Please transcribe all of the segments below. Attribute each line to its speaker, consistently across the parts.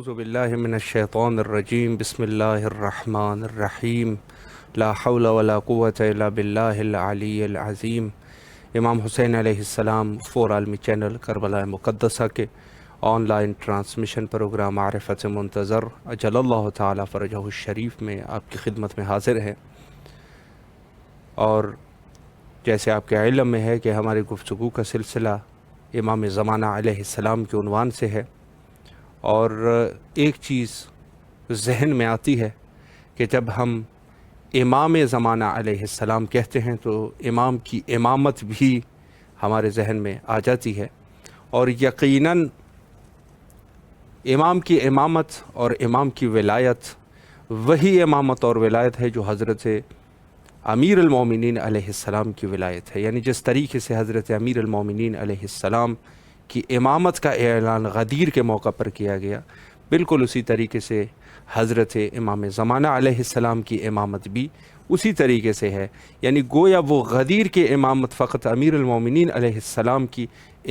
Speaker 1: اعوذ باللہ من الشیطان الرجیم بسم اللہ الرحمن الرحیم لا حول ولا قوة الا باللہ العلی العظیم۔ امام حسین علیہ السلام فور عالمی چینل کربلا مقدسہ کے آن لائن ٹرانسمیشن پروگرام معرفت منتظر اجل اللہ تعالی فرجہ الشریف میں آپ کی خدمت میں حاضر ہے، اور جیسے آپ کے علم میں ہے کہ ہماری گفتگو کا سلسلہ امام زمانہ علیہ السلام کے عنوان سے ہے، اور ایک چیز ذہن میں آتی ہے کہ جب ہم امام زمانہ علیہ السلام کہتے ہیں تو امام کی امامت بھی ہمارے ذہن میں آ جاتی ہے، اور یقیناً امام کی امامت اور امام کی ولایت وہی امامت اور ولایت ہے جو حضرت امیر المومنین علیہ السلام کی ولایت ہے۔ یعنی جس طریقے سے حضرت امیر المومنین علیہ السلام کی امامت کا اعلان غدیر کے موقع پر کیا گیا، بالکل اسی طریقے سے حضرت امام زمانہ علیہ السلام کی امامت بھی اسی طریقے سے ہے۔ یعنی گویا وہ غدیر کی امامت فقط امیر المومنین علیہ السلام کی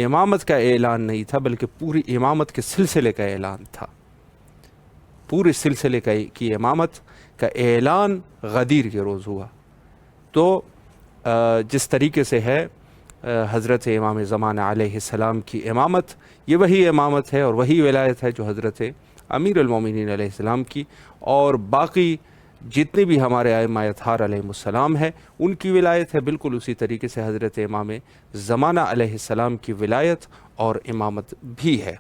Speaker 1: امامت کا اعلان نہیں تھا، بلکہ پوری امامت کے سلسلے کا اعلان تھا۔ پورے سلسلے کی امامت کا اعلان غدیر کے روز ہوا۔ تو جس طریقے سے ہے حضرت امام زمانہ علیہ السلام کی امامت، یہ وہی امامت ہے اور وہی ولایت ہے جو حضرت امیر المومنین علیہ السلام کی اور باقی جتنے بھی ہمارے ائمہ اطہار علیہ السلام ہیں ان کی ولایت ہے۔ بالکل اسی طریقے سے حضرت امام زمانہ علیہ السلام کی ولایت اور امامت بھی ہے۔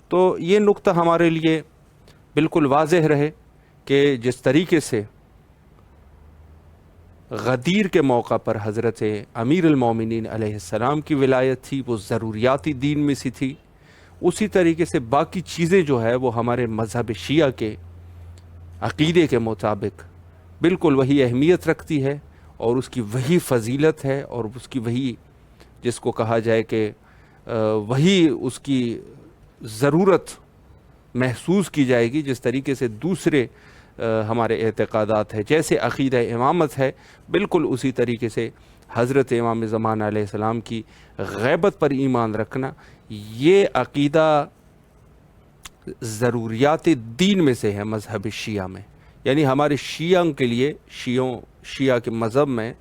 Speaker 1: تو یہ نقطہ ہمارے لیے بالکل واضح رہے کہ جس طریقے سے غدیر کے موقع پر حضرت امیر المومنین علیہ السلام کی ولایت تھی، وہ ضروریاتی دین میں سے تھی، اسی طریقے سے باقی چیزیں جو ہے وہ ہمارے مذہب شیعہ کے عقیدے کے مطابق بالکل وہی اہمیت رکھتی ہے، اور اس کی وہی فضیلت ہے، اور اس کی وہی جس کو کہا جائے کہ وہی اس کی ضرورت محسوس کی جائے گی جس طریقے سے دوسرے ہمارے اعتقادات ہے۔ جیسے عقیدہ امامت ہے، بالکل اسی طریقے سے حضرت امام زمانہ علیہ السلام کی غیبت پر ایمان رکھنا، یہ عقیدہ ضروریات دین میں سے ہے مذہب شیعہ میں۔ یعنی ہمارے شیعہ کے لیے شیعہ کے مذہب میں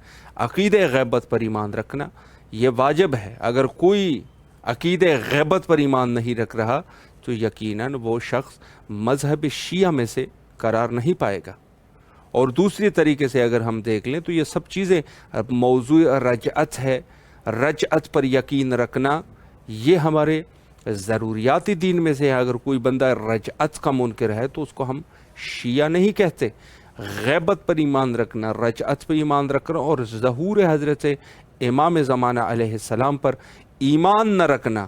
Speaker 1: عقیدہ غیبت پر ایمان رکھنا یہ واجب ہے۔ اگر کوئی عقیدہ غیبت پر ایمان نہیں رکھ رہا تو یقیناً وہ شخص مذہب شیعہ میں سے قرار نہیں پائے گا۔ اور دوسری طریقے سے اگر ہم دیکھ لیں تو یہ سب چیزیں موضوع رجعت ہے، رجعت پر یقین رکھنا یہ ہمارے ضروریاتی دین میں سے ہے۔ اگر کوئی بندہ رجعت کا منکر ہے تو اس کو ہم شیعہ نہیں کہتے۔ غیبت پر ایمان رکھنا، رجعت پر ایمان رکھنا اور ظہور حضرت امام زمانہ علیہ السلام پر ایمان نہ رکھنا،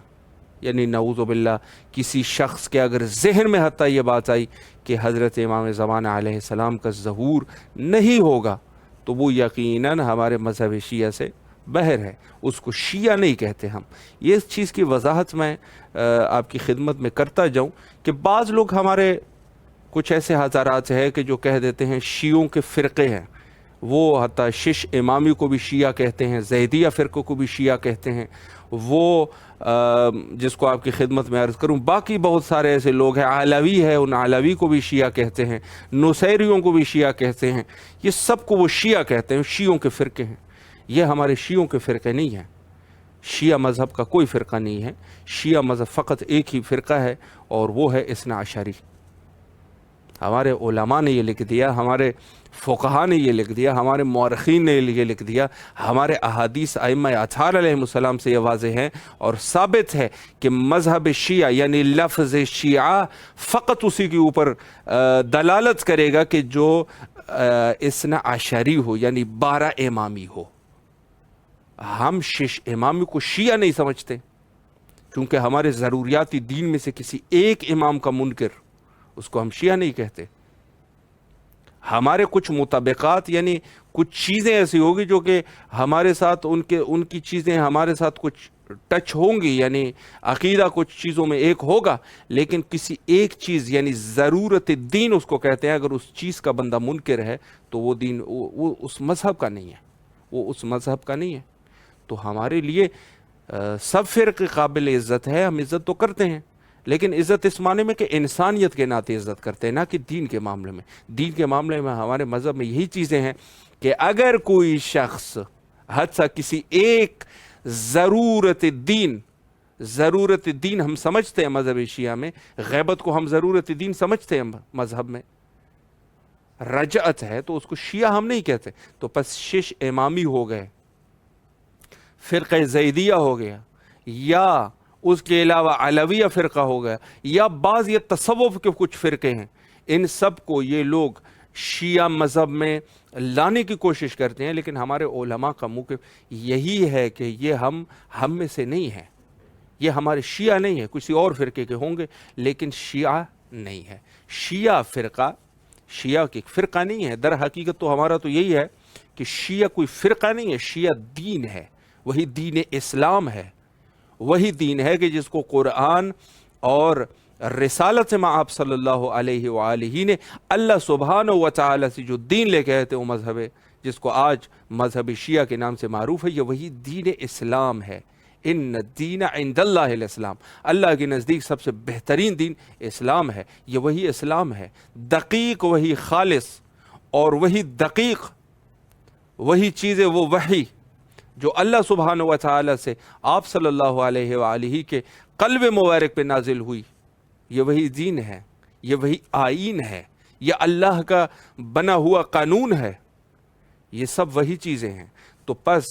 Speaker 1: یعنی نعوذ باللہ کسی شخص کے اگر ذہن میں حتیٰ یہ بات آئی کہ حضرت امام زمانہ علیہ السلام کا ظہور نہیں ہوگا تو وہ یقیناً ہمارے مذہب شیعہ سے بہر ہے، اس کو شیعہ نہیں کہتے ہم۔ یہ اس چیز کی وضاحت میں آپ کی خدمت میں کرتا جاؤں کہ بعض لوگ ہمارے کچھ ایسے حضرات ہیں کہ جو کہہ دیتے ہیں شیعوں کے فرقے ہیں، وہ حتیٰ شش امامی کو بھی شیعہ کہتے ہیں، زیدیہ فرقے کو بھی شیعہ کہتے ہیں، وہ جس کو آپ کی خدمت میں عرض کروں باقی بہت سارے ایسے لوگ ہیں، علوی ہے ان علوی کو بھی شیعہ کہتے ہیں، نصیریوں کو بھی شیعہ کہتے ہیں، یہ سب کو وہ شیعہ کہتے ہیں، شیعوں کے فرقے ہیں۔ یہ ہمارے شیعوں کے فرقے نہیں ہیں، شیعہ مذہب کا کوئی فرقہ نہیں ہے۔ شیعہ مذہب فقط ایک ہی فرقہ ہے اور وہ ہے اثنا عشری۔ ہمارے علماء نے یہ لکھ دیا، ہمارے فقہاء نے یہ لکھ دیا، ہمارے مورخین نے یہ لکھ دیا، ہمارے احادیث ائمہ اطہار علیہ السلام سے یہ واضح ہے اور ثابت ہے کہ مذہب شیعہ یعنی لفظ شیعہ فقط اسی کے اوپر دلالت کرے گا کہ جو اثنا عشری ہو، یعنی 12 امامی ہو۔ ہم شش امامی کو شیعہ نہیں سمجھتے، کیونکہ ہمارے ضروریاتی دین میں سے کسی ایک امام کا منکر اس کو ہم شیعہ نہیں کہتے۔ ہمارے کچھ مطابقات یعنی کچھ چیزیں ایسی ہوگی جو کہ ہمارے ساتھ ان کی چیزیں ہمارے ساتھ کچھ ٹچ ہوں گی، یعنی عقیدہ کچھ چیزوں میں ایک ہوگا، لیکن کسی ایک چیز یعنی ضرورت دین اس کو کہتے ہیں۔ اگر اس چیز کا بندہ منکر ہے تو وہ دین وہ اس مذہب کا نہیں ہے، وہ اس مذہب کا نہیں ہے۔ تو ہمارے لیے سب فرقے قابل عزت ہے، ہم عزت تو کرتے ہیں، لیکن عزت اس معنی میں کہ انسانیت کے ناطے عزت کرتے ہیں، نہ کہ دین کے معاملے میں۔ دین کے معاملے میں ہمارے مذہب میں یہی چیزیں ہیں کہ اگر کوئی شخص حد سے کسی ایک ضرورت دین ہم سمجھتے ہیں مذہب شیعہ میں، غیبت کو ہم ضرورت دین سمجھتے ہیں مذہب میں، رجعت ہے تو اس کو شیعہ ہم نہیں کہتے، تو پس شش امامی ہو گئے، فرقہ زیدیہ ہو گیا، یا اس کے علاوہ علویہ فرقہ ہو گیا، یا بعض یہ تصوف کے کچھ فرقے ہیں، ان سب کو یہ لوگ شیعہ مذہب میں لانے کی کوشش کرتے ہیں، لیکن ہمارے علماء کا موقف یہی ہے کہ یہ ہم میں سے نہیں ہے، یہ ہمارے شیعہ نہیں ہے، کسی اور فرقے کے ہوں گے لیکن شیعہ نہیں ہے۔ شیعہ فرقہ، شیعہ کی فرقہ نہیں ہے، در حقیقت تو ہمارا تو یہی ہے کہ شیعہ کوئی فرقہ نہیں ہے، شیعہ دین ہے، وہی دین اسلام ہے، وہی دین ہے کہ جس کو قرآن اور رسالت میں آپ صلی اللہ علیہ وآلہ نے اللہ سبحانہ و تعالی سے جو دین لے کے آئے تھے، وہ مذہب ہے جس کو آج مذہب شیعہ کے نام سے معروف ہے، یہ وہی دین اسلام ہے۔ ان الدین عند اللہ الاسلام، اللہ کے نزدیک سب سے بہترین دین اسلام ہے، یہ وہی اسلام ہے، دقیق وہی خالص، اور وہی دقیق وہی چیزیں، وہ وحی جو اللہ سبحانہ و تعالی سے آپ صلی اللہ علیہ وآلہ کے قلب مبارک پہ نازل ہوئی، یہ وہی دین ہے، یہ وہی آئین ہے، یہ اللہ کا بنا ہوا قانون ہے، یہ سب وہی چیزیں ہیں۔ تو پس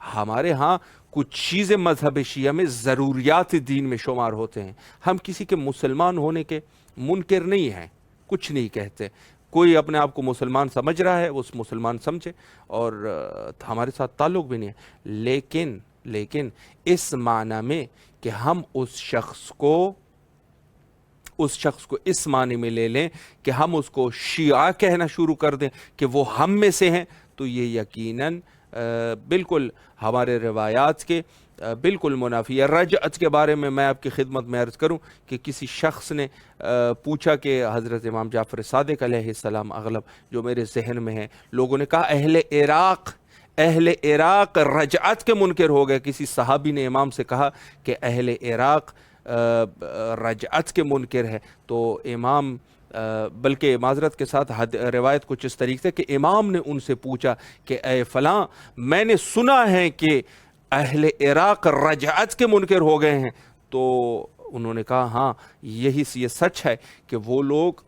Speaker 1: ہمارے ہاں کچھ چیزیں مذہب شیعہ میں ضروریات دین میں شمار ہوتے ہیں، ہم کسی کے مسلمان ہونے کے منکر نہیں ہیں، کچھ نہیں کہتے، کوئی اپنے آپ کو مسلمان سمجھ رہا ہے اس مسلمان سمجھے، اور ہمارے ساتھ تعلق بھی نہیں ہے، لیکن اس معنی میں کہ ہم اس شخص کو اس معنی میں لے لیں کہ ہم اس کو شیعہ کہنا شروع کر دیں کہ وہ ہم میں سے ہیں، تو یہ یقیناً بالکل ہمارے روایات کے بالکل منافی ہے۔ رجعت کے بارے میں آپ کی خدمت میں عرض کروں کہ کسی شخص نے پوچھا کہ حضرت امام جعفر صادق علیہ السلام، اغلب جو میرے ذہن میں ہے، لوگوں نے کہا اہل عراق رجعت کے منکر ہو گئے، کسی صحابی نے امام سے کہا کہ اہل عراق رجعت کے منکر ہے، تو امام بلکہ معذرت کے ساتھ روایت کچھ اس طریقے سے کہ امام نے ان سے پوچھا کہ اے فلاں، میں نے سنا ہے کہ اہل عراق رجعت کے منکر ہو گئے ہیں، تو انہوں نے کہا ہاں یہ سچ ہے کہ وہ لوگ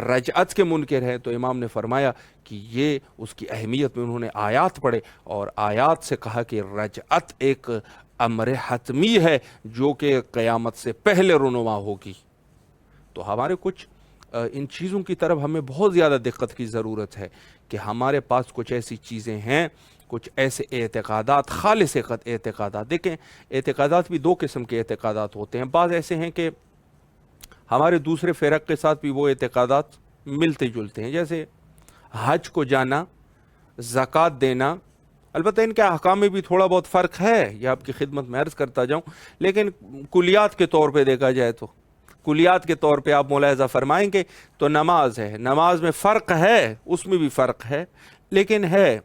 Speaker 1: رجعت کے منکر ہیں۔ تو امام نے فرمایا کہ یہ اس کی اہمیت میں انہوں نے آیات پڑھے، اور آیات سے کہا کہ رجعت ایک امر حتمی ہے جو کہ قیامت سے پہلے رونما ہوگی۔ تو ہمارے کچھ ان چیزوں کی طرف ہمیں بہت زیادہ دقت کی ضرورت ہے کہ ہمارے پاس کچھ ایسی چیزیں ہیں، کچھ ایسے اعتقادات، خالص اعتقادات، دیکھیں اعتقادات بھی دو قسم کے اعتقادات ہوتے ہیں، بعض ایسے ہیں کہ ہمارے دوسرے فرق کے ساتھ بھی وہ اعتقادات ملتے جلتے ہیں، جیسے حج کو جانا، زکوٰۃ دینا، البتہ ان کے احکام میں بھی تھوڑا بہت فرق ہے، یہ آپ کی خدمت میں عرض کرتا جاؤں، لیکن کلیات کے طور پہ دیکھا جائے تو کلیات کے طور پہ آپ ملاحظہ فرمائیں گے تو نماز ہے، نماز میں فرق ہے، اس میں بھی فرق ہے، لیکن ہے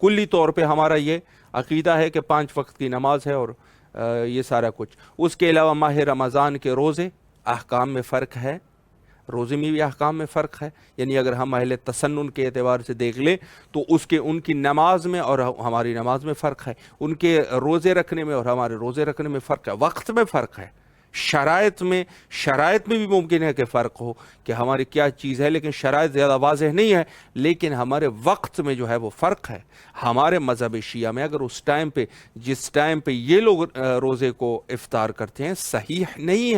Speaker 1: کلی طور پہ ہمارا یہ عقیدہ ہے کہ 5 وقت کی نماز ہے اور یہ سارا کچھ۔ اس کے علاوہ ماہ رمضان کے روزے، احکام میں فرق ہے، روزے میں بھی احکام میں فرق ہے، یعنی اگر ہم اہل تسنن کے اعتبار سے دیکھ لیں تو ان کی نماز میں اور ہماری نماز میں فرق ہے، ان کے روزے رکھنے میں اور ہمارے روزے رکھنے میں فرق ہے، وقت میں فرق ہے، شرائط میں بھی ممکن ہے کہ فرق ہو کہ ہماری کیا چیز ہے، لیکن شرائط زیادہ واضح نہیں ہے، لیکن ہمارے وقت میں جو ہے وہ فرق ہے۔ ہمارے مذہب شیعہ میں اگر اس ٹائم پہ جس ٹائم پہ یہ لوگ روزے کو افطار کرتے ہیں صحیح نہیں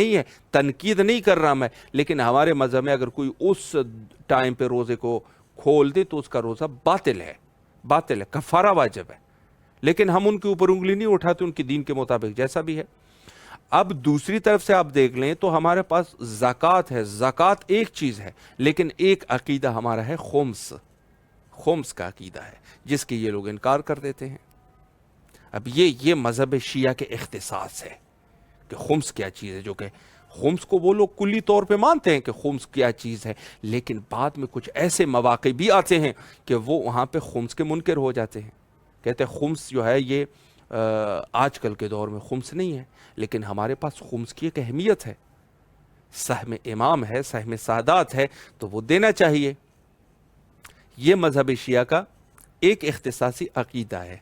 Speaker 1: ہے، تنقید نہیں کر رہا میں، لیکن ہمارے مذہب میں اگر کوئی اس ٹائم پہ روزے کو کھول دے تو اس کا روزہ باطل ہے، کفارہ واجب ہے، لیکن ہم ان کے اوپر انگلی نہیں اٹھاتے، ان کے دین کے مطابق جیسا بھی ہے۔ اب دوسری طرف سے آپ دیکھ لیں تو ہمارے پاس زکوٰۃ ہے، زکوٰۃ ایک چیز ہے، لیکن ایک عقیدہ ہمارا ہے خمس کا عقیدہ ہے، جس کی یہ لوگ انکار کر دیتے ہیں۔ اب یہ مذہب شیعہ کے اختصاص ہے کہ خمس کیا چیز ہے، جو کہ خمس کو وہ لوگ کلی طور پہ مانتے ہیں کہ خمس کیا چیز ہے، لیکن بعد میں کچھ ایسے مواقع بھی آتے ہیں کہ وہ وہاں پہ خمس کے منکر ہو جاتے ہیں، کہتے ہیں خمس جو ہے یہ آج کل کے دور میں خمس نہیں ہے، لیکن ہمارے پاس خمس کی ایک اہمیت ہے، سہم امام ہے، سہم سادات ہے، تو وہ دینا چاہیے۔ یہ مذہب شیعہ کا ایک اختصاصی عقیدہ ہے۔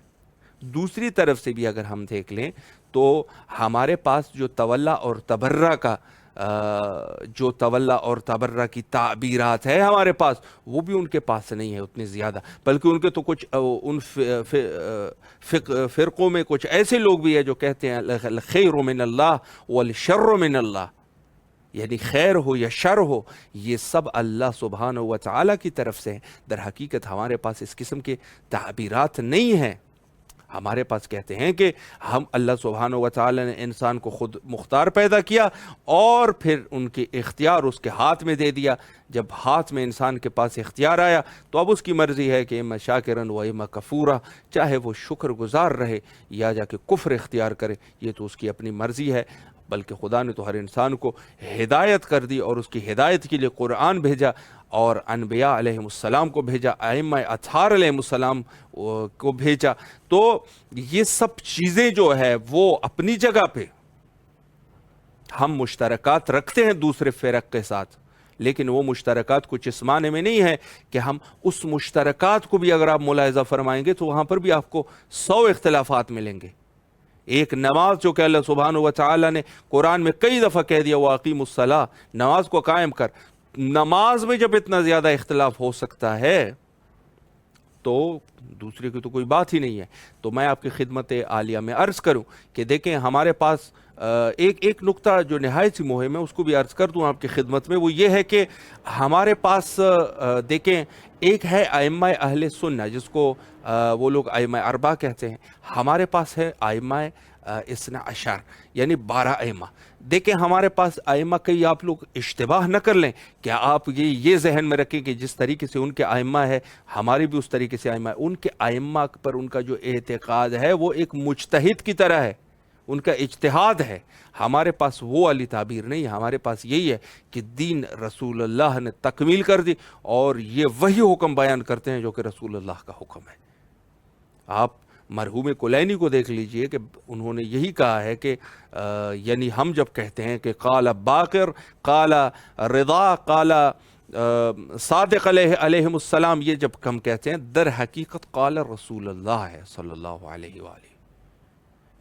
Speaker 1: دوسری طرف سے بھی اگر ہم دیکھ لیں تو ہمارے پاس جو تولا اور تبرہ کا جو تولا اور تبرہ کی تعبیرات ہے ہمارے پاس، وہ بھی ان کے پاس نہیں ہے اتنی زیادہ، بلکہ ان کے تو کچھ ان فرقوں میں کچھ ایسے لوگ بھی ہیں جو کہتے ہیں الخیر من اللہ والشر من اللہ، یعنی خیر ہو یا شر ہو یہ سب اللہ سبحانہ و تعالیٰ کی طرف سے ہے۔ در حقیقت ہمارے پاس اس قسم کے تعبیرات نہیں ہیں۔ ہمارے پاس کہتے ہیں کہ ہم اللہ سبحانہ و تعالیٰ نے انسان کو خود مختار پیدا کیا اور پھر ان کے اختیار اس کے ہاتھ میں دے دیا۔ جب ہاتھ میں انسان کے پاس اختیار آیا تو اب اس کی مرضی ہے کہ اما شاکرن و اما کفورا، چاہے وہ شکر گزار رہے یا جا کے کفر اختیار کرے، یہ تو اس کی اپنی مرضی ہے۔ بلکہ خدا نے تو ہر انسان کو ہدایت کر دی اور اس کی ہدایت کے لیے قرآن بھیجا اور انبیاء علیہ السلام کو بھیجا، ائمہ اطہار علیہ السلام کو بھیجا۔ تو یہ سب چیزیں جو ہے وہ اپنی جگہ پہ ہم مشترکات رکھتے ہیں دوسرے فرق کے ساتھ، لیکن وہ مشترکات کچھ اس معنی میں نہیں ہے کہ ہم اس مشترکات کو بھی اگر آپ ملاحظہ فرمائیں گے تو وہاں پر بھی آپ کو 100 اختلافات ملیں گے۔ ایک نماز جو کہ اللہ سبحانہ و تعالیٰ نے قرآن میں کئی دفعہ کہہ دیا وَأَقِيمُوا الصَّلَاةَ، نماز کو قائم کر، نماز میں جب اتنا زیادہ اختلاف ہو سکتا ہے تو دوسرے کی تو کوئی بات ہی نہیں ہے۔ تو میں آپ کی خدمت عالیہ میں عرض کروں کہ دیکھیں ہمارے پاس ایک نقطہ جو نہایت سی مہم ہے اس کو بھی عرض کر دوں آپ کی خدمت میں، وہ یہ ہے کہ ہمارے پاس دیکھیں ایک ہے ائمہ اہل سنہ جس کو وہ لوگ ائمہ اربعہ کہتے ہیں، ہمارے پاس ہے ائمہ اثنا عشر یعنی 12 ائمہ۔ دیکھیں ہمارے پاس ائمہ کئی آپ لوگ اشتباہ نہ کر لیں کہ آپ یہ ذہن میں رکھیں کہ جس طریقے سے ان کے ائمہ ہے ہماری بھی اس طریقے سے ائمہ ہے۔ ان کے ائمہ پر ان کا جو اعتقاد ہے وہ ایک مجتہد کی طرح ہے، ان کا اجتہاد ہے۔ ہمارے پاس وہ والی تعبیر نہیں ہے، ہمارے پاس یہی ہے کہ دین رسول اللہ نے تکمیل کر دی اور یہ وہی حکم بیان کرتے ہیں جو کہ رسول اللہ کا حکم ہے۔ آپ مرحوم کلینی کو دیکھ لیجئے کہ انہوں نے یہی کہا ہے کہ یعنی ہم جب کہتے ہیں کہ قال باقر، قال رضا، قال صادق علیہ السلام، یہ جب ہم کہتے ہیں در حقیقت قال رسول اللہ ہے صلی اللہ علیہ وآلہ،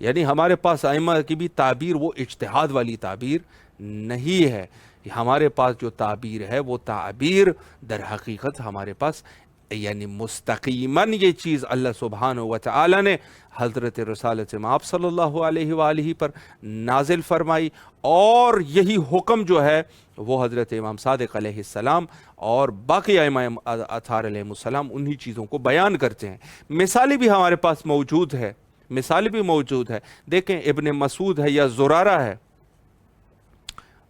Speaker 1: یعنی ہمارے پاس ائمہ کی بھی تعبیر وہ اجتہاد والی تعبیر نہیں ہے۔ ہمارے پاس جو تعبیر ہے وہ تعبیر در حقیقت ہمارے پاس یعنی مستقیماً یہ چیز اللہ سبحانہ و تعالی نے حضرت رسالت مآب صلی اللہ علیہ وآلہ پر نازل فرمائی، اور یہی حکم جو ہے وہ حضرت امام صادق علیہ السلام اور باقی ائمہ اطہار علیہ السلام انہی چیزوں کو بیان کرتے ہیں۔ مثالیں بھی ہمارے پاس موجود ہے، مثال بھی موجود ہے۔ دیکھیں ابن مسعود ہے یا زرارہ ہے،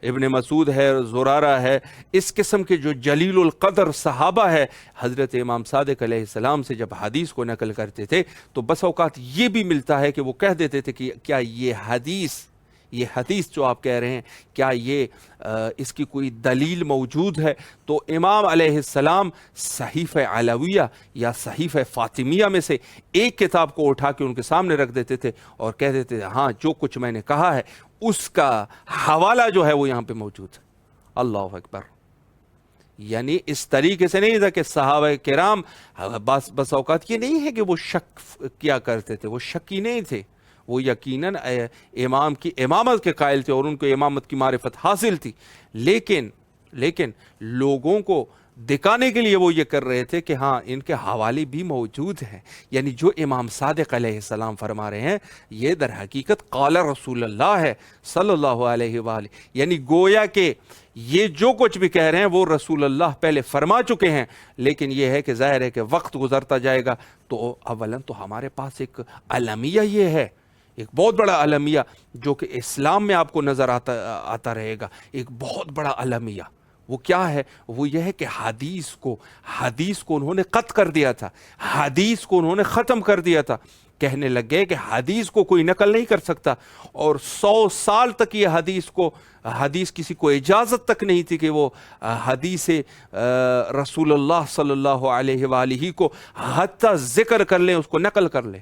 Speaker 1: ابن مسعود ہے، زرارہ ہے، اس قسم کے جو جلیل القدر صحابہ ہے، حضرت امام صادق علیہ السلام سے جب حدیث کو نقل کرتے تھے تو بس اوقات یہ بھی ملتا ہے کہ وہ کہہ دیتے تھے کہ کیا یہ حدیث جو آپ کہہ رہے ہیں کیا یہ اس کی کوئی دلیل موجود ہے؟ تو امام علیہ السلام صحیفہ علویہ یا صحیفہ فاطمیہ میں سے ایک کتاب کو اٹھا کے ان کے سامنے رکھ دیتے تھے اور کہہ دیتے تھے ہاں جو کچھ میں نے کہا ہے اس کا حوالہ جو ہے وہ یہاں پہ موجود ہے۔ اللہ اکبر! یعنی اس طریقے سے نہیں تھا کہ صحابہ کرام بس اوقات یہ نہیں ہے کہ وہ شک کیا کرتے تھے، وہ شکی نہیں تھے، وہ یقیناً امام کی امامت کے قائل تھے اور ان کو امامت کی معرفت حاصل تھی، لیکن لوگوں کو دکھانے کے لیے وہ یہ کر رہے تھے کہ ہاں ان کے حوالے بھی موجود ہیں، یعنی جو امام صادق علیہ السلام فرما رہے ہیں یہ در حقیقت قال رسول اللہ ہے صلی اللہ علیہ وآلہ، یعنی گویا کہ یہ جو کچھ بھی کہہ رہے ہیں وہ رسول اللہ پہلے فرما چکے ہیں، لیکن یہ ہے کہ ظاہر ہے کہ وقت گزرتا جائے گا تو اولاً تو ہمارے پاس ایک المیہ یہ ہے، ایک بہت بڑا المیہ جو کہ اسلام میں آپ کو نظر آتا رہے گا، ایک بہت بڑا المیہ۔ وہ کیا ہے؟ وہ یہ ہے کہ حدیث کو انہوں نے قطع کر دیا تھا، حدیث کو انہوں نے ختم کر دیا تھا، کہنے لگے کہ حدیث کو کوئی نقل نہیں کر سکتا، اور 100 سال تک یہ حدیث کسی کو اجازت تک نہیں تھی کہ وہ حدیث رسول اللہ صلی اللہ علیہ وآلہ کو حتی ذکر کر لیں، اس کو نقل کر لیں۔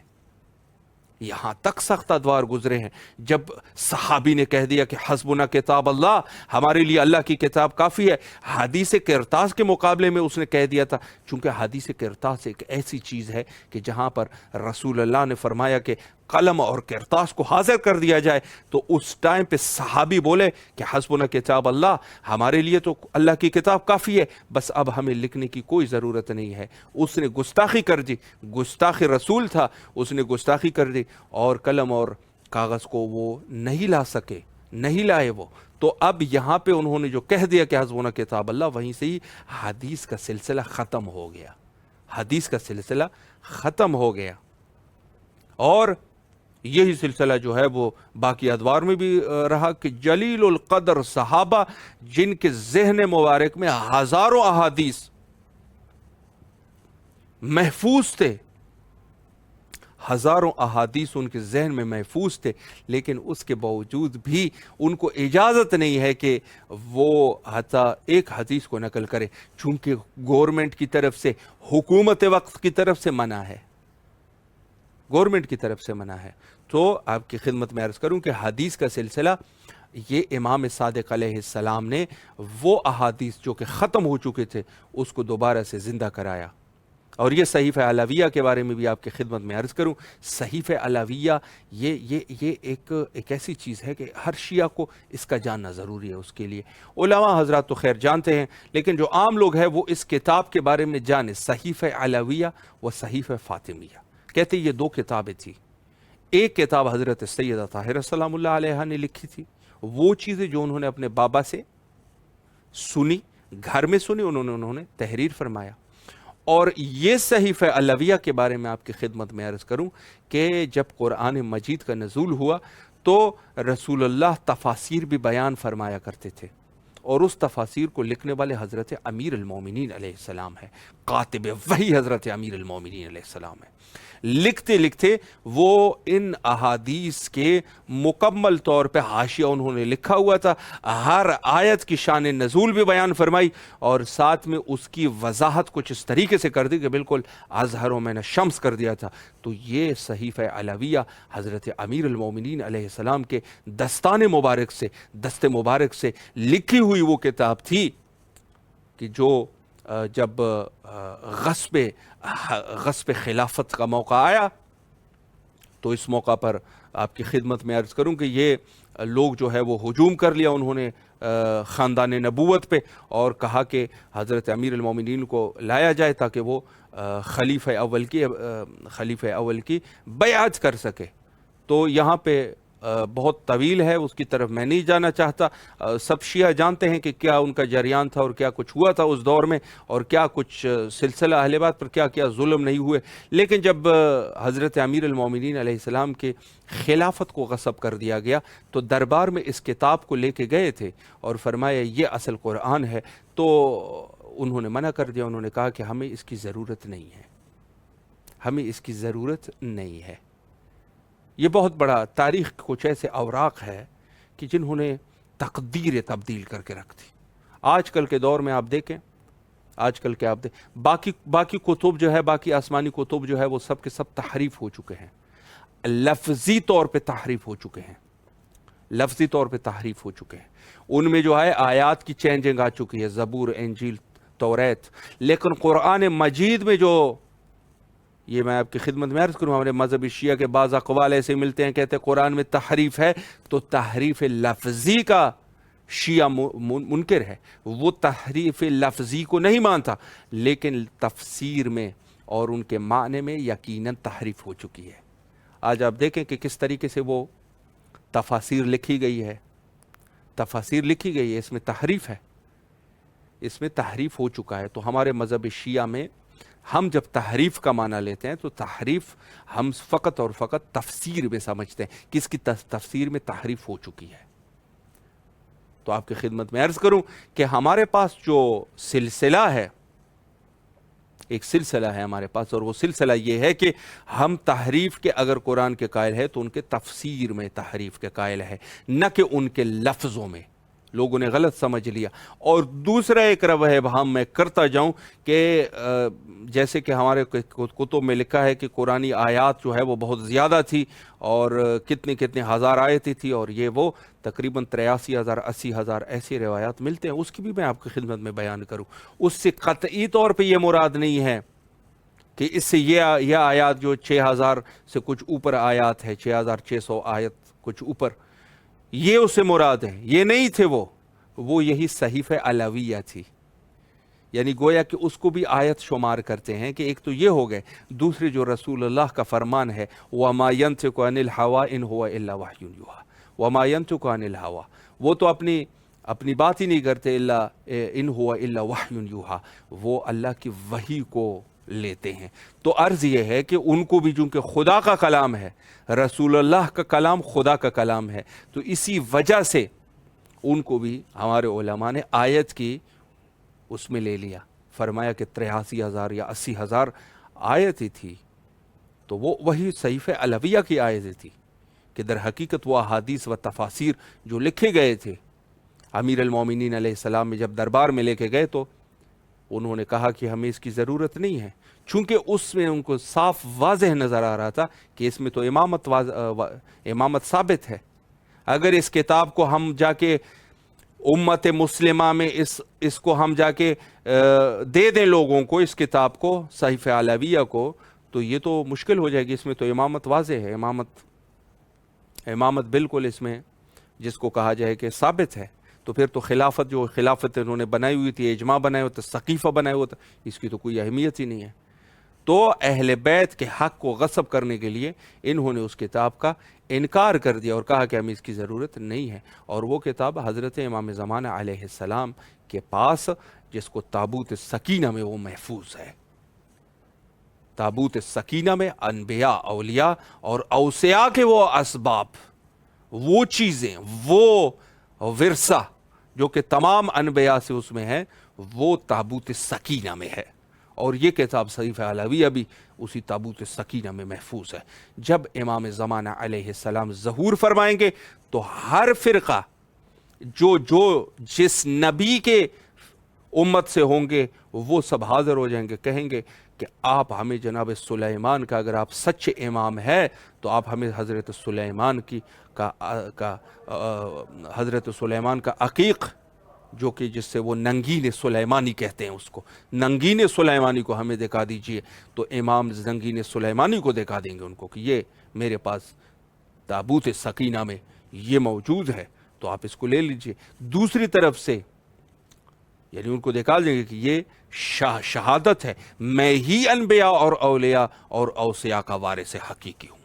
Speaker 1: یہاں تک سخت ادوار گزرے ہیں جب صحابی نے کہہ دیا کہ حسبنا کتاب اللہ، ہمارے لیے اللہ کی کتاب کافی ہے۔ حدیث کرتاس کے مقابلے میں اس نے کہہ دیا تھا، چونکہ حدیث کرتاس ایک ایسی چیز ہے کہ جہاں پر رسول اللہ نے فرمایا کہ قلم اور کرتاس کو حاضر کر دیا جائے، تو اس ٹائم پہ صحابی بولے کہ حسبنا کتاب اللہ، ہمارے لیے تو اللہ کی کتاب کافی ہے، بس اب ہمیں لکھنے کی کوئی ضرورت نہیں ہے۔ اس نے گستاخی کر دی، گستاخ رسول تھا، اس نے گستاخی کر دی اور قلم اور کاغذ کو وہ نہیں لا سکے، نہیں لائے وہ۔ تو اب یہاں پہ انہوں نے جو کہہ دیا کہ حسبنا کتاب اللہ، وہیں سے ہی حدیث کا سلسلہ ختم ہو گیا، حدیث کا سلسلہ ختم ہو گیا۔ اور یہی سلسلہ جو ہے وہ باقی ادوار میں بھی رہا کہ جلیل القدر صحابہ جن کے ذہن مبارک میں ہزاروں احادیث محفوظ تھے، ہزاروں احادیث ان کے ذہن میں محفوظ تھے، لیکن اس کے باوجود بھی ان کو اجازت نہیں ہے کہ وہ حتی ایک حدیث کو نقل کرے، چونکہ گورنمنٹ کی طرف سے، حکومت وقت کی طرف سے منع ہے، گورنمنٹ کی طرف سے منع ہے۔ تو آپ کی خدمت میں عرض کروں کہ حدیث کا سلسلہ یہ امام صادق علیہ السلام نے وہ احادیث جو کہ ختم ہو چکے تھے اس کو دوبارہ سے زندہ کرایا۔ اور یہ صحیفہ علاویہ کے بارے میں بھی آپ کی خدمت میں عرض کروں، صحیفہ علاویہ یہ ایک ایسی چیز ہے کہ ہر شیعہ کو اس کا جاننا ضروری ہے۔ اس کے لیے علماء حضرات تو خیر جانتے ہیں، لیکن جو عام لوگ ہیں وہ اس کتاب کے بارے میں جانیں، صحیفہ علاویہ و صحیفہ فاطمیہ۔ کہتے ہیں یہ دو کتابیں تھیں، ایک کتاب حضرت سیدہ طاہرہ سلام اللہ علیہا نے لکھی تھی، وہ چیزیں جو انہوں نے اپنے بابا سے سنی، گھر میں سنی، انہوں نے تحریر فرمایا۔ اور یہ صحیفہ علاویہ کے بارے میں آپ کی خدمت میں عرض کروں کہ جب قرآن مجید کا نزول ہوا تو رسول اللہ تفاسیر بھی بیان فرمایا کرتے تھے، اور اس تفاسیر کو لکھنے والے حضرت امیر المومنین علیہ السلام ہے، کاتب وحی حضرت امیر المومنین علیہ السلام ہے۔ لکھتے لکھتے وہ ان احادیث کے مکمل طور پہ حاشیہ انہوں نے لکھا ہوا تھا، ہر آیت کی شان نزول بھی بیان فرمائی، اور ساتھ میں اس کی وضاحت کچھ اس طریقے سے کر دی کہ بالکل اظہر و من الشمس کر دیا تھا۔ تو یہ صحیفہ علاویہ حضرت امیر المومنین علیہ السلام کے دستان مبارک سے، دست مبارک سے لکھی ہوئی وہ کتاب تھی کہ جو جب غصب خلافت کا موقع آیا تو اس موقع پر آپ کی خدمت میں عرض کروں کہ یہ لوگ جو ہے وہ ہجوم کر لیا انہوں نے خاندان نبوت پہ، اور کہا کہ حضرت امیر المومنین کو لایا جائے تاکہ وہ خلیفہ اول کی بیعت کر سکے۔ تو یہاں پہ بہت طویل ہے، اس کی طرف میں نہیں جانا چاہتا۔ سب شیعہ جانتے ہیں کہ کیا ان کا جریان تھا اور کیا کچھ ہوا تھا اس دور میں، اور کیا کچھ سلسلہ اہل بیت پر کیا کیا ظلم نہیں ہوئے۔ لیکن جب حضرت امیر المومنین علیہ السلام کے خلافت کو غصب کر دیا گیا تو دربار میں اس کتاب کو لے کے گئے تھے اور فرمایا یہ اصل قرآن ہے، تو انہوں نے منع کر دیا، انہوں نے کہا کہ ہمیں اس کی ضرورت نہیں ہے، ہمیں اس کی ضرورت نہیں ہے۔ یہ بہت بڑا تاریخ کچھ ایسے اوراق ہے کہ جنہوں نے تقدیر تبدیل کر کے رکھ دی۔ آج کل کے دور میں آپ دیکھیں، آج کل کے آپ دیکھیں باقی کتب جو ہے، باقی آسمانی کتب جو ہے وہ سب کے سب تحریف ہو چکے ہیں، لفظی طور پہ تحریف ہو چکے ہیں، لفظی طور پہ تحریف ہو چکے ہیں۔ ان میں جو ہے آیات کی چینجنگ آ چکی ہے، زبور، انجیل، توریت، لیکن قرآن مجید میں جو، یہ میں آپ کی خدمت میں عرض کروں، ہمارے مذہبی شیعہ کے بعض اقوال ایسے ملتے ہیں، کہتے ہیں قرآن میں تحریف ہے، تو تحریف لفظی کا شیعہ منکر ہے، وہ تحریف لفظی کو نہیں مانتا، لیکن تفسیر میں اور ان کے معنی میں یقیناً تحریف ہو چکی ہے۔ آج آپ دیکھیں کہ کس طریقے سے وہ تفاسیر لکھی گئی ہے، تفاسیر لکھی گئی ہے، اس میں تحریف ہے، اس میں تحریف ہو چکا ہے۔ تو ہمارے مذہب شیعہ میں ہم جب تحریف کا معنی لیتے ہیں تو تحریف ہم فقط اور فقط تفسیر میں سمجھتے ہیں کہ اس کی تفسیر میں تحریف ہو چکی ہے۔ تو آپ کی خدمت میں عرض کروں کہ ہمارے پاس جو سلسلہ ہے، ایک سلسلہ ہے ہمارے پاس، اور وہ سلسلہ یہ ہے کہ ہم تحریف کے اگر قرآن کے قائل ہے تو ان کے تفسیر میں تحریف کے قائل ہے، نہ کہ ان کے لفظوں میں۔ لوگوں نے غلط سمجھ لیا۔ اور دوسرا ایک ربح ابہام میں کرتا جاؤں کہ جیسے کہ ہمارے کتب میں لکھا ہے کہ قرآنی آیات جو ہے وہ بہت زیادہ تھی اور کتنے ہزار آیتیں تھی، اور یہ وہ تقریباً 83,000 80,000 ایسی روایات ملتے ہیں، اس کی بھی میں آپ کی خدمت میں بیان کروں۔ اس سے قطعی طور پہ یہ مراد نہیں ہے کہ اس سے یہ آیات جو 6,000 سے کچھ اوپر آیات ہے، 6,600 آیت کچھ اوپر، یہ اس سے مراد ہے، یہ نہیں تھے وہ یہی صحیفہ علویہ تھی، یعنی گویا کہ اس کو بھی آیت شمار کرتے ہیں کہ ایک تو یہ ہو گئے، دوسرے جو رسول اللہ کا فرمان ہے وَمَا يَنْتِقُ عَنِ الْهَوَىٰ إِنْ هُوَ إِلَّا وَحْيٌ يُوحَىٰ، وَمَا يَنْتِقُ عَنِ الْهَوَىٰ، وہ تو اپنی بات ہی نہیں کرتے، إِنْ هُوَ إِلَّا وَحْيٌ يُوحَىٰ، وہ اللہ کی وحی کو لیتے ہیں۔ تو عرض یہ ہے کہ ان کو بھی چونکہ خدا کا کلام ہے، رسول اللہ کا کلام خدا کا کلام ہے، تو اسی وجہ سے ان کو بھی ہمارے علماء نے آیت کی اس میں لے لیا، فرمایا کہ 83,000 یا 80,000 آیتیں تھی، تو وہ وہی صحیفہ علویہ کی آیتیں تھی کہ در حقیقت وہ احادیث و تفاسیر جو لکھے گئے تھے امیر المومنین علیہ السلام میں جب دربار میں لے کے گئے تو انہوں نے کہا کہ ہمیں اس کی ضرورت نہیں ہے، چونکہ اس میں ان کو صاف واضح نظر آ رہا تھا کہ اس میں تو امامت ثابت ہے۔ اگر اس کتاب کو ہم جا کے امت مسلمہ میں اس کو ہم جا کے دے دیں لوگوں کو، اس کتاب کو صحیفہ علویہ کو، تو یہ تو مشکل ہو جائے گی، اس میں تو امامت واضح ہے، امامت بالکل اس میں جس کو کہا جائے کہ ثابت ہے، تو پھر تو خلافت انہوں نے بنائی ہوئی تھی، اجماع بنائے ہوئے تھے، سقیفہ بنائے ہوئے تھے، اس کی تو کوئی اہمیت ہی نہیں ہے۔ تو اہل بیت کے حق کو غصب کرنے کے لیے انہوں نے اس کتاب کا انکار کر دیا اور کہا کہ ہمیں اس کی ضرورت نہیں ہے، اور وہ کتاب حضرت امام زمانہ علیہ السلام کے پاس، جس کو تابوت سکینہ میں وہ محفوظ ہے۔ تابوت سکینہ میں انبیاء، اولیاء اور اوصیاء کے وہ اسباب، وہ چیزیں، وہ ورثہ جو کہ تمام انبیاء سے اس میں ہے، وہ تابوت سکینہ میں ہے، اور یہ کتاب صحیفہ علویہ بھی اسی تابوت سکینہ میں محفوظ ہے۔ جب امام زمانہ علیہ السلام ظہور فرمائیں گے تو ہر فرقہ جو جس نبی کے امت سے ہوں گے وہ سب حاضر ہو جائیں گے، کہیں گے کہ آپ ہمیں جناب سلیمان کا، اگر آپ سچے امام ہے تو آپ ہمیں حضرت سلیمان کا عقیق، جو کہ جس سے وہ ننگین سلیمانی کہتے ہیں، اس کو ننگین سلیمانی کو ہمیں دکھا دیجئے، تو امام ننگین سلیمانی کو دکھا دیں گے ان کو کہ یہ میرے پاس تابوت سکینہ میں یہ موجود ہے، تو آپ اس کو لے لیجئے۔ دوسری طرف سے یعنی ان کو دکھا دیں گے کہ یہ شہادت ہے، میں ہی انبیاء اور اولیاء اور اوصیاء کا وارث حقیقی ہوں۔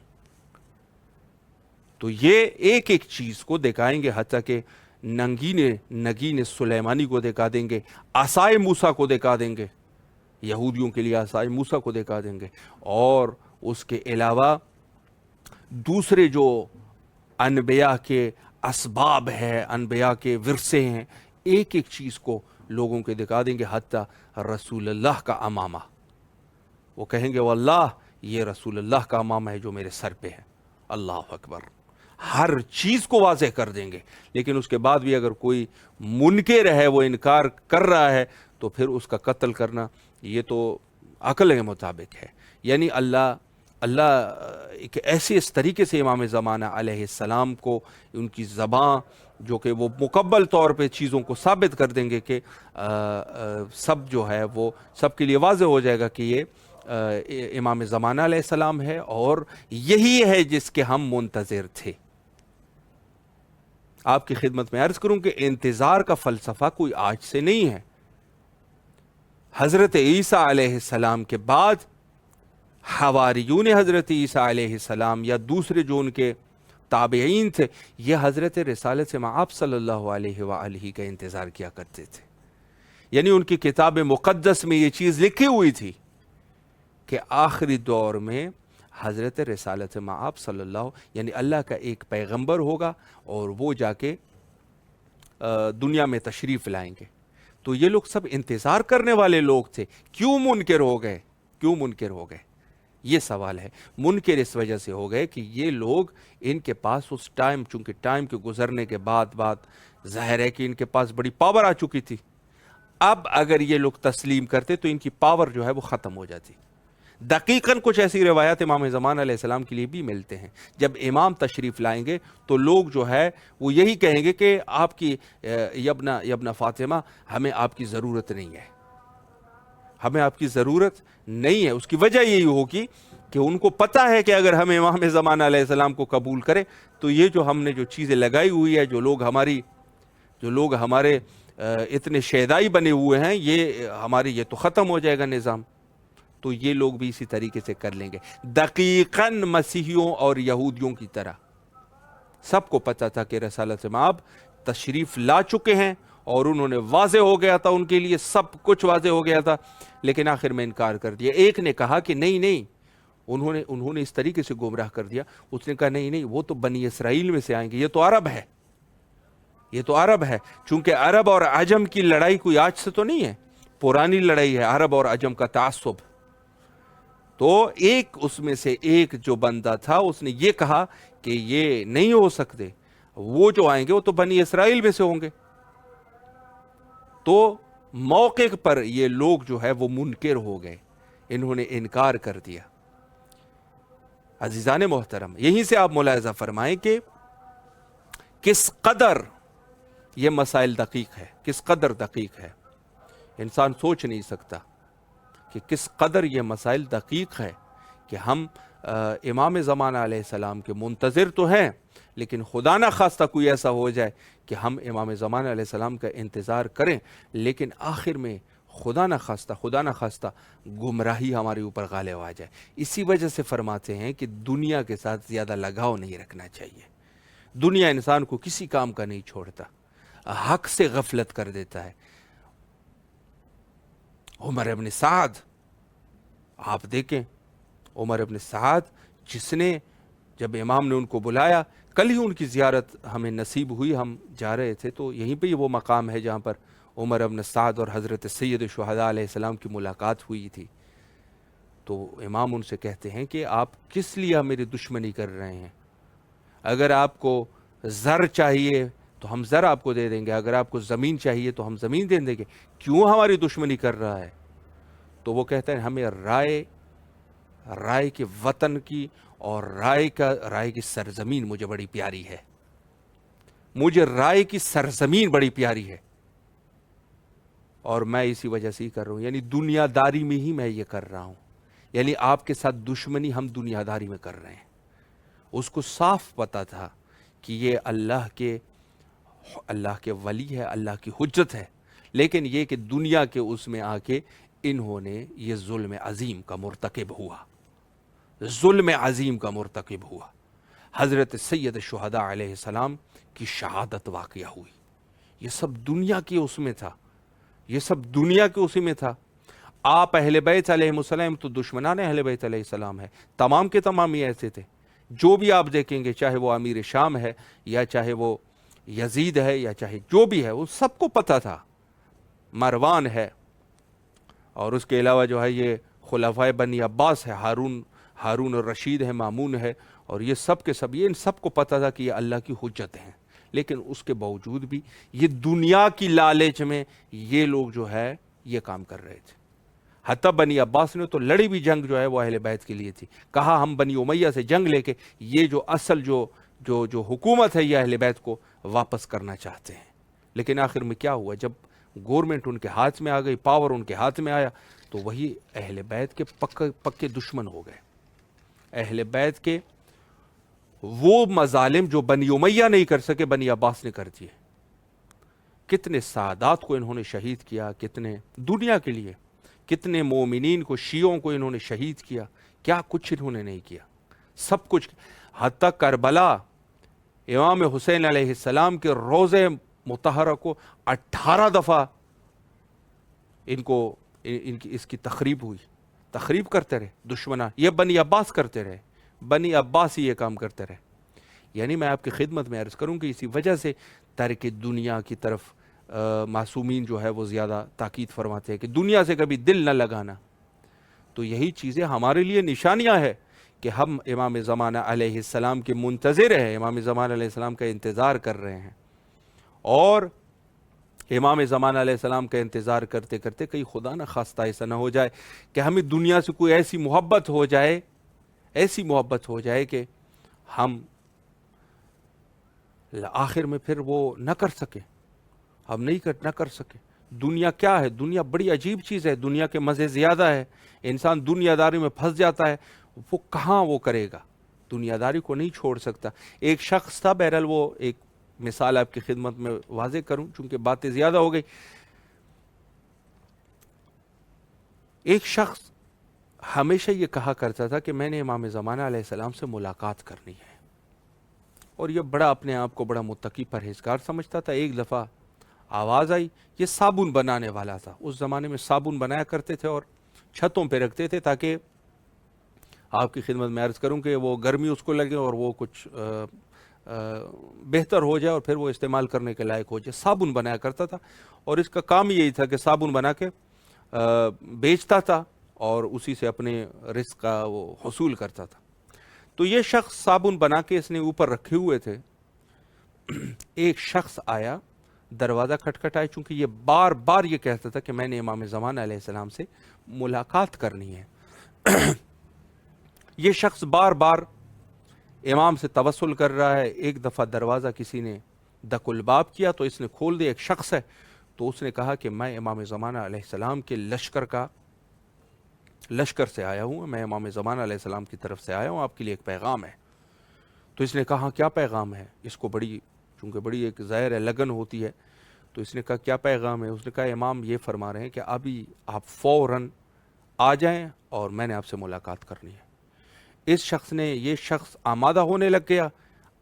Speaker 1: تو یہ ایک ایک چیز کو دکھائیں گے، حتیٰ کہ نگین سلیمانی کو دکھا دیں گے، عصائے موسیٰ کو دکھا دیں گے، یہودیوں کے لیے عصائے موسیٰ کو دکھا دیں گے، اور اس کے علاوہ دوسرے جو انبیاء کے اسباب ہیں، انبیاء کے ورثے ہیں، ایک ایک چیز کو لوگوں کے دکھا دیں گے، حتیٰ رسول اللہ کا امامہ، وہ کہیں گے واللہ یہ رسول اللہ کا امامہ ہے جو میرے سر پہ ہے، اللہ اکبر، ہر چیز کو واضح کر دیں گے۔ لیکن اس کے بعد بھی اگر کوئی منکر ہے، وہ انکار کر رہا ہے، تو پھر اس کا قتل کرنا یہ تو عقل کے مطابق ہے۔ یعنی اللہ ایک ایسے اس طریقے سے امام زمانہ علیہ السلام کو، ان کی زبان جو کہ وہ مکمل طور پہ چیزوں کو ثابت کر دیں گے کہ سب جو ہے وہ سب کے لیے واضح ہو جائے گا کہ یہ امام زمانہ علیہ السلام ہے، اور یہی ہے جس کے ہم منتظر تھے۔ آپ کی خدمت میں عرض کروں کہ انتظار کا فلسفہ کوئی آج سے نہیں ہے۔ حضرت عیسیٰ علیہ السلام کے بعد حواریون حضرت عیسیٰ علیہ السلام یا دوسرے جو ان کے تابعین تھے، یہ حضرت رسالت سے آپ صلی اللہ علیہ وآلہ کا انتظار کیا کرتے تھے۔ یعنی ان کی کتاب مقدس میں یہ چیز لکھی ہوئی تھی کہ آخری دور میں حضرت رسالت مآب صلی اللہ، یعنی اللہ کا ایک پیغمبر ہوگا اور وہ جا کے دنیا میں تشریف لائیں گے۔ تو یہ لوگ سب انتظار کرنے والے لوگ تھے، کیوں منکر ہو گئے؟ یہ سوال ہے۔ منکر اس وجہ سے ہو گئے کہ یہ لوگ، ان کے پاس اس ٹائم، چونکہ ٹائم کے گزرنے کے بعد ظاہر ہے کہ ان کے پاس بڑی پاور آ چکی تھی، اب اگر یہ لوگ تسلیم کرتے تو ان کی پاور جو ہے وہ ختم ہو جاتی۔ دقیقاً کچھ ایسی روایات امام زمان علیہ السلام کے لیے بھی ملتے ہیں، جب امام تشریف لائیں گے تو لوگ جو ہے وہ یہی کہیں گے کہ آپ کی یبنا فاطمہ، ہمیں آپ کی ضرورت نہیں ہے، ہمیں آپ کی ضرورت نہیں ہے۔ اس کی وجہ یہی ہوگی کہ ان کو پتہ ہے کہ اگر ہم امام زمان علیہ السلام کو قبول کریں تو یہ جو ہم نے جو چیزیں لگائی ہوئی ہے، جو لوگ ہمارے اتنے شیدائی بنے ہوئے ہیں، یہ تو ختم ہو جائے گا نظام، تو یہ لوگ بھی اسی طریقے سے کر لیں گے۔ دقیقاً مسیحیوں اور یہودیوں کی طرح سب کو پتہ تھا کہ رسالت مآب تشریف لا چکے ہیں، اور انہوں نے واضح ہو گیا تھا، ان کے لیے سب کچھ واضح ہو گیا تھا، لیکن آخر میں انکار کر دیا۔ ایک نے کہا کہ نہیں، انہوں نے اس طریقے سے گمراہ کر دیا، اس نے کہا نہیں، وہ تو بنی اسرائیل میں سے آئیں گے، یہ تو عرب ہے، چونکہ عرب اور عجم کی لڑائی کوئی آج سے تو نہیں ہے، پرانی لڑائی ہے عرب اور عجم کا تعصب۔ تو ایک اس میں سے ایک جو بندہ تھا، اس نے یہ کہا کہ یہ نہیں ہو سکتے، وہ جو آئیں گے وہ تو بنی اسرائیل میں سے ہوں گے۔ تو موقع پر یہ لوگ جو ہے وہ منکر ہو گئے، انہوں نے انکار کر دیا۔ عزیزان محترم، یہیں سے آپ ملاحظہ فرمائیں کہ کس قدر یہ مسائل دقیق ہے، کس قدر دقیق ہے، انسان سوچ نہیں سکتا کہ کس قدر یہ مسائل دقیق ہے کہ ہم امام زمانہ علیہ السلام کے منتظر تو ہیں، لیکن خدا نہ خواستہ کوئی ایسا ہو جائے کہ ہم امام زمانہ علیہ السلام کا انتظار کریں، لیکن آخر میں خدا نہ خواستہ گمراہی ہمارے اوپر غالب آ جائے۔ اسی وجہ سے فرماتے ہیں کہ دنیا کے ساتھ زیادہ لگاؤ نہیں رکھنا چاہیے۔ دنیا انسان کو کسی کام کا نہیں چھوڑتا، حق سے غفلت کر دیتا ہے۔ عمر ابن سعد، آپ دیکھیں عمر ابن سعد، جس نے جب امام نے ان کو بلایا، کل ہی ان کی زیارت ہمیں نصیب ہوئی، ہم جا رہے تھے تو یہیں پہ وہ مقام ہے جہاں پر عمر ابن سعد اور حضرت سید شہداء علیہ السلام کی ملاقات ہوئی تھی۔ تو امام ان سے کہتے ہیں کہ آپ کس لیے میری دشمنی کر رہے ہیں؟ اگر آپ کو زر چاہیے تو ہم زر آپ کو دے دیں گے، اگر آپ کو زمین چاہیے تو ہم زمین دے دیں گے، کیوں ہماری دشمنی کر رہا ہے؟ تو وہ کہتے ہیں ہمیں رائے کے وطن کی اور رائے کی سرزمین مجھے بڑی پیاری ہے، مجھے رائے کی سرزمین بڑی پیاری ہے، اور میں اسی وجہ سے ہی کر رہا ہوں، یعنی دنیا داری میں ہی میں یہ کر رہا ہوں، یعنی آپ کے ساتھ دشمنی ہم دنیا داری میں کر رہے ہیں۔ اس کو صاف پتا تھا کہ یہ اللہ کے ولی ہے، اللہ کی حجت ہے، لیکن یہ کہ دنیا کے اس میں آ کے انہوں نے یہ ظلم عظیم کا مرتکب ہوا۔ حضرت سید شہداء علیہ السلام کی شہادت واقعہ ہوئی، یہ سب دنیا کے اسی میں تھا۔ آپ اہل بیت علیہ السلام تو دشمنان اہل بیت علیہ السلام ہے، تمام کے تمام ہی ایسے تھے۔ جو بھی آپ دیکھیں گے، چاہے وہ امیر شام ہے یا چاہے وہ یزید ہے یا چاہے جو بھی ہے، وہ سب کو پتہ تھا۔ مروان ہے، اور اس کے علاوہ جو ہے یہ خلفائے بنی عباس ہے، ہارون الرشید ہے، مامون ہے، اور یہ سب کے سب، یہ ان سب کو پتہ تھا کہ یہ اللہ کی حجت ہیں، لیکن اس کے باوجود بھی یہ دنیا کی لالچ میں یہ لوگ جو ہے یہ کام کر رہے تھے۔ حتیٰ بنی عباس نے تو لڑی بھی جنگ جو ہے وہ اہل بیت کے لیے تھی، کہا ہم بنی امیہ سے جنگ لے کے یہ جو اصل جو حکومت ہے یہ اہل بیت کو واپس کرنا چاہتے ہیں، لیکن آخر میں کیا ہوا؟ جب گورنمنٹ ان کے ہاتھ میں آ گئی، پاور ان کے ہاتھ میں آیا، تو وہی اہل بیت کے پکے دشمن ہو گئے۔ اہل بیت کے وہ مظالم جو بنی امیہ نہیں کر سکے، بنی عباس نے کر دیے۔ کتنے سادات کو انہوں نے شہید کیا، کتنے دنیا کے لیے، کتنے مومنین کو، شیعوں کو انہوں نے شہید کیا، کیا کچھ انہوں نے نہیں کیا، سب کچھ۔ حتیٰ کربلا، امام حسین علیہ السلام کے روضے مطہرہ کو 18 دفعہ اس کی تخریب ہوئی، تخریب کرتے رہے دشمنان، یہ بنی عباس کرتے رہے، بنی عباس ہی یہ کام کرتے رہے۔ یعنی میں آپ کی خدمت میں عرض کروں کہ اسی وجہ سے ترک دنیا کی طرف معصومین جو ہے وہ زیادہ تاکید فرماتے ہیں کہ دنیا سے کبھی دل نہ لگانا، تو یہی چیزیں ہمارے لیے نشانیاں ہیں کہ ہم امام زمانہ علیہ السلام کے منتظر ہیں، امام زمانہ علیہ السلام کا انتظار کر رہے ہیں. اور امام زمانہ علیہ السلام کا انتظار کرتے کرتے کہیں خدا نہ خواستہ ایسا نہ ہو جائے کہ ہمیں دنیا سے کوئی ایسی محبت ہو جائے، ایسی محبت ہو جائے کہ ہم آخر میں پھر وہ نہ کر سکے، ہم نہ کر سکے. دنیا کیا ہے؟ دنیا بڑی عجیب چیز ہے، دنیا کے مزے زیادہ ہے. انسان دنیا داری میں پھنس جاتا ہے، وہ کہاں وہ کرے گا، دنیا داری کو نہیں چھوڑ سکتا. ایک شخص تھا، بہرحال وہ ایک مثال آپ کی خدمت میں واضح کروں چونکہ باتیں زیادہ ہو گئی. ایک شخص ہمیشہ یہ کہا کرتا تھا کہ میں نے امام زمانہ علیہ السلام سے ملاقات کرنی ہے، اور یہ بڑا اپنے آپ کو بڑا متقی پرہیزگار سمجھتا تھا. ایک دفعہ آواز آئی، یہ صابن بنانے والا تھا. اس زمانے میں صابن بنایا کرتے تھے اور چھتوں پہ رکھتے تھے تاکہ آپ کی خدمت میں عرض کروں کہ وہ گرمی اس کو لگے اور وہ کچھ بہتر ہو جائے اور پھر وہ استعمال کرنے کے لائق ہو جائے. صابن بنایا کرتا تھا اور اس کا کام یہی تھا کہ صابن بنا کے بیچتا تھا اور اسی سے اپنے رزق کا وہ حصول کرتا تھا. تو یہ شخص صابن بنا کے اس نے اوپر رکھے ہوئے تھے. ایک شخص آیا، دروازہ کھٹکھٹایا، چونکہ یہ بار بار یہ کہتا تھا کہ میں نے امام زمانہ علیہ السلام سے ملاقات کرنی ہے. یہ شخص بار بار امام سے توسل کر رہا ہے. ایک دفعہ دروازہ کسی نے دق الباب کیا تو اس نے کھول دیا. ایک شخص ہے تو اس نے کہا کہ میں امام زمانہ علیہ السلام کے لشکر سے آیا ہوں، میں امام زمانہ علیہ السلام کی طرف سے آیا ہوں، آپ کے لیے ایک پیغام ہے. تو اس نے کہا کیا پیغام ہے؟ اس کو چونکہ بڑی ایک ظاہر ہے لگن ہوتی ہے. تو اس نے کہا کیا پیغام ہے؟ اس نے کہا امام یہ فرما رہے ہیں کہ ابھی آپ فوراً آ جائیں اور میں نے آپ سے ملاقات کرنی ہے. یہ شخص آمادہ ہونے لگ گیا.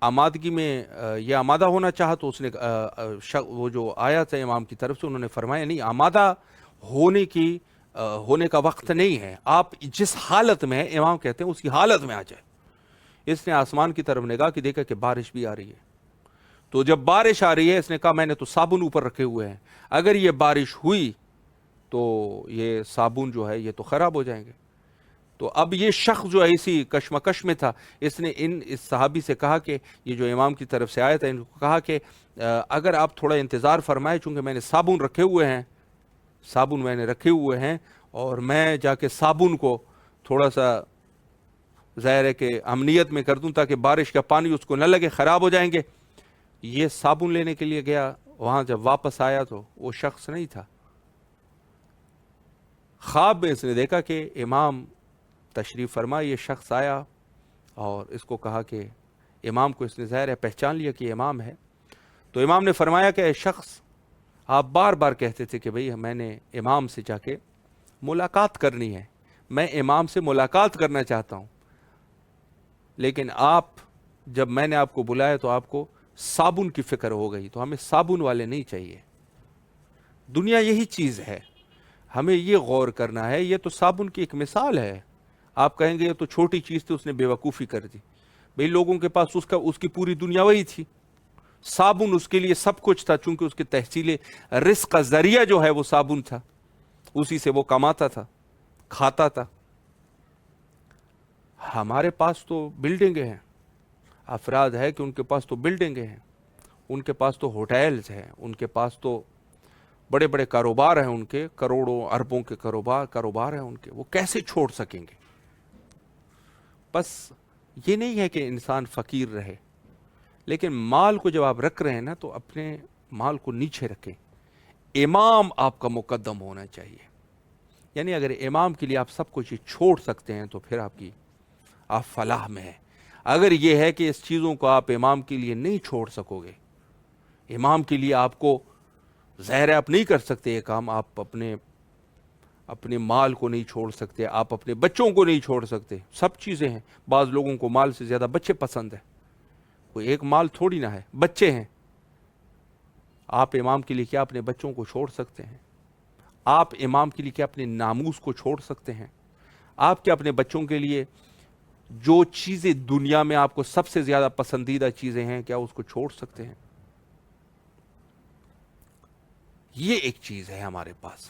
Speaker 1: آمادگی میں یہ آمادہ ہونا چاہا تو اس نے وہ جو آیا تھا امام کی طرف سے، انہوں نے فرمایا نہیں، آمادہ ہونے کا وقت نہیں ہے، آپ جس حالت میں ہیں، امام کہتے ہیں اسی حالت میں آ جائے. اس نے آسمان کی طرف نگاہ کی، دیکھا کہ بارش بھی آ رہی ہے. تو جب بارش آ رہی ہے، اس نے کہا میں نے تو صابن اوپر رکھے ہوئے ہیں، اگر یہ بارش ہوئی تو یہ صابن جو ہے یہ تو خراب ہو جائیں گے. تو اب یہ شخص جو ہے اسی کشمکش میں تھا. اس نے اس صحابی سے کہا کہ یہ جو امام کی طرف سے آیا تھا، ان کو کہا کہ اگر آپ تھوڑا انتظار فرمائے، چونکہ میں نے صابن رکھے ہوئے ہیں اور میں جا کے صابن کو تھوڑا سا ظاہر ہے کہ امنیت میں کر دوں تاکہ بارش کا پانی اس کو نہ لگے، خراب ہو جائیں گے. یہ صابن لینے کے لیے گیا، وہاں جب واپس آیا تو وہ شخص نہیں تھا. خواب میں اس نے دیکھا کہ امام تشریف فرما. یہ شخص آیا اور اس کو کہا کہ امام کو اس نے ظاہر ہے پہچان لیا کہ امام ہے. تو امام نے فرمایا کہ اے شخص، آپ بار بار کہتے تھے کہ بھئی میں نے امام سے جا کے ملاقات کرنی ہے، میں امام سے ملاقات کرنا چاہتا ہوں، لیکن جب میں نے آپ کو بلایا تو آپ کو صابن کی فکر ہو گئی. تو ہمیں صابن والے نہیں چاہیے. دنیا یہی چیز ہے، ہمیں یہ غور کرنا ہے. یہ تو صابن کی ایک مثال ہے. آپ کہیں گے یہ تو چھوٹی چیز تھی، اس نے بے وقوفی کر دی. بھئی لوگوں کے پاس اس کی پوری دنیا وہی تھی. صابن اس کے لیے سب کچھ تھا، چونکہ اس کے تحصیل رزق کا ذریعہ جو ہے وہ صابن تھا، اسی سے وہ کماتا تھا، کھاتا تھا. ہمارے پاس تو بلڈنگیں ہیں، افراد ہے کہ ان کے پاس تو بلڈنگیں ہیں، ان کے پاس تو ہوٹلز ہیں، ان کے پاس تو بڑے بڑے کاروبار ہیں، ان کے کروڑوں اربوں کے کاروبار ہیں ان کے. وہ کیسے چھوڑ سکیں گے؟ بس یہ نہیں ہے کہ انسان فقیر رہے، لیکن مال کو جب آپ رکھ رہے ہیں نا تو اپنے مال کو نیچے رکھیں. امام آپ کا مقدم ہونا چاہیے. یعنی اگر امام کے لیے آپ سب کچھ چھوڑ سکتے ہیں تو پھر آپ فلاح میں ہیں. اگر یہ ہے کہ اس چیزوں کو آپ امام کے لیے نہیں چھوڑ سکو گے، امام کے لیے آپ کو ظاہر ہے آپ نہیں کر سکتے یہ کام، آپ اپنے مال کو نہیں چھوڑ سکتے، آپ اپنے بچوں کو نہیں چھوڑ سکتے. سب چیزیں ہیں. بعض لوگوں کو مال سے زیادہ بچے پسند ہیں. کوئی ایک مال تھوڑی نہ ہے، بچے ہیں. آپ امام کے لیے کیا اپنے بچوں کو چھوڑ سکتے ہیں؟ آپ امام کے لیے کیا اپنے ناموس کو چھوڑ سکتے ہیں؟ آپ کیا اپنے بچوں کے لیے جو چیزیں دنیا میں آپ کو سب سے زیادہ پسندیدہ چیزیں ہیں، کیا اس کو چھوڑ سکتے ہیں؟ یہ ایک چیز ہے ہمارے پاس.